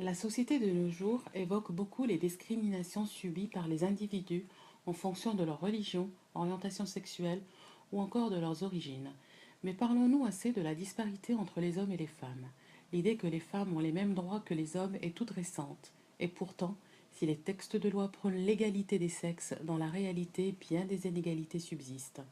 La société de nos jours évoque beaucoup les discriminations subies par les individus en fonction de leur religion, orientation sexuelle ou encore de leurs origines. Mais parlons-nous assez de la disparité entre les hommes et les femmes? L'idée que les femmes ont les mêmes droits que les hommes est toute récente. Et pourtant, si les textes de loi prônent l'égalité des sexes, dans la réalité, bien des inégalités subsistent.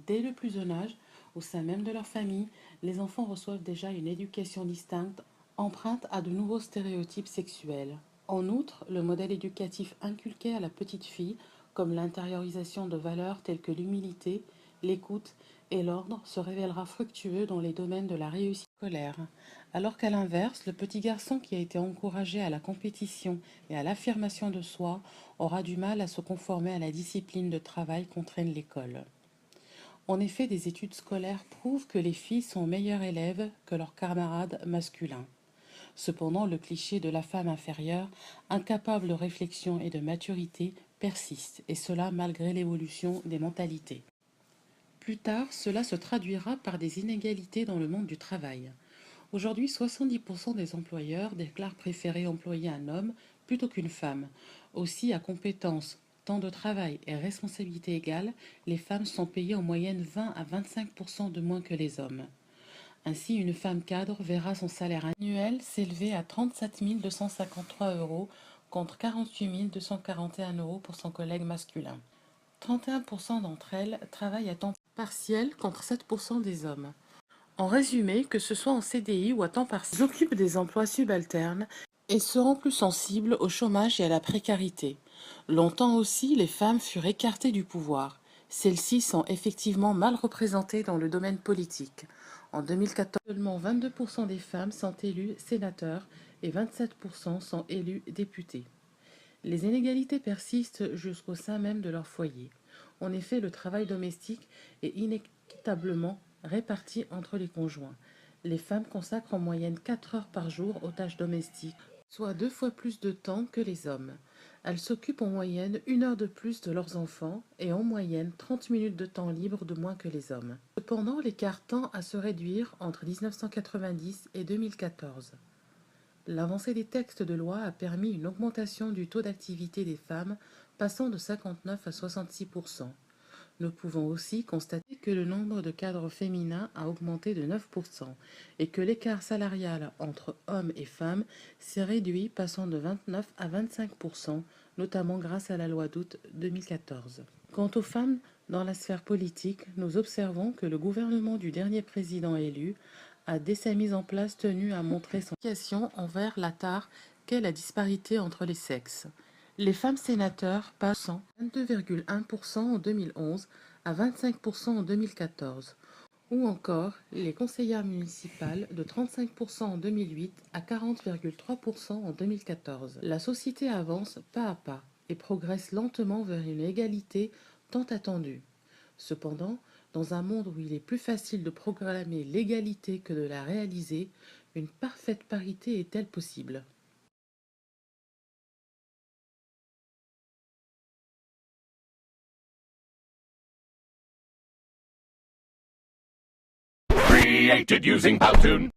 Dès le plus jeune âge, au sein même de leur famille, les enfants reçoivent déjà une éducation distincte, empreinte à de nouveaux stéréotypes sexuels. En outre, le modèle éducatif inculqué à la petite fille, comme l'intériorisation de valeurs telles que l'humilité, l'écoute et l'ordre, se révélera fructueux dans les domaines de la réussite scolaire. Alors qu'à l'inverse, le petit garçon qui a été encouragé à la compétition et à l'affirmation de soi aura du mal à se conformer à la discipline de travail qu'entraîne l'école. En effet, des études scolaires prouvent que les filles sont meilleures élèves que leurs camarades masculins. Cependant, le cliché de la femme inférieure, incapable de réflexion et de maturité, persiste, et cela malgré l'évolution des mentalités. Plus tard, cela se traduira par des inégalités dans le monde du travail. Aujourd'hui, 70% des employeurs déclarent préférer employer un homme plutôt qu'une femme. Aussi, à compétences, temps de travail et responsabilités égales, les femmes sont payées en moyenne 20 à 25% de moins que les hommes. Ainsi, une femme cadre verra son salaire annuel s'élever à 37 253 euros contre 48 241 euros pour son collègue masculin. 31% d'entre elles travaillent à temps partiel contre 7% des hommes. En résumé, que ce soit en CDI ou à temps partiel, ils occupent des emplois subalternes et seront plus sensibles au chômage et à la précarité. Longtemps aussi, les femmes furent écartées du pouvoir. Celles-ci sont effectivement mal représentées dans le domaine politique. En 2014, seulement 22% des femmes sont élues sénateurs et 27% sont élues députés. Les inégalités persistent jusqu'au sein même de leur foyer. En effet, le travail domestique est inéquitablement réparti entre les conjoints. Les femmes consacrent en moyenne 4 heures par jour aux tâches domestiques, soit 2 fois plus de temps que les hommes. Elles s'occupent en moyenne 1 heure de plus de leurs enfants et en moyenne 30 minutes de temps libre de moins que les hommes. Cependant, l'écart tend à se réduire entre 1990 et 2014. L'avancée des textes de loi a permis une augmentation du taux d'activité des femmes, passant de 59 à 66%. Nous pouvons aussi constater que le nombre de cadres féminins a augmenté de 9% et que l'écart salarial entre hommes et femmes s'est réduit, passant de 29 à 25%, notamment grâce à la loi d'août 2014. Quant aux femmes dans la sphère politique, nous observons que le gouvernement du dernier président élu a, dès sa mise en place, tenu à montrer son implication envers la tare qu'est la disparité entre les sexes. Les femmes sénateurs passent de 22,1% en 2011 à 25% en 2014, ou encore les conseillères municipales de 35% en 2008 à 40,3% en 2014. La société avance pas à pas et progresse lentement vers une égalité tant attendue. Cependant, dans un monde où il est plus facile de proclamer l'égalité que de la réaliser, une parfaite parité est-elle possible? Created using Powtoon.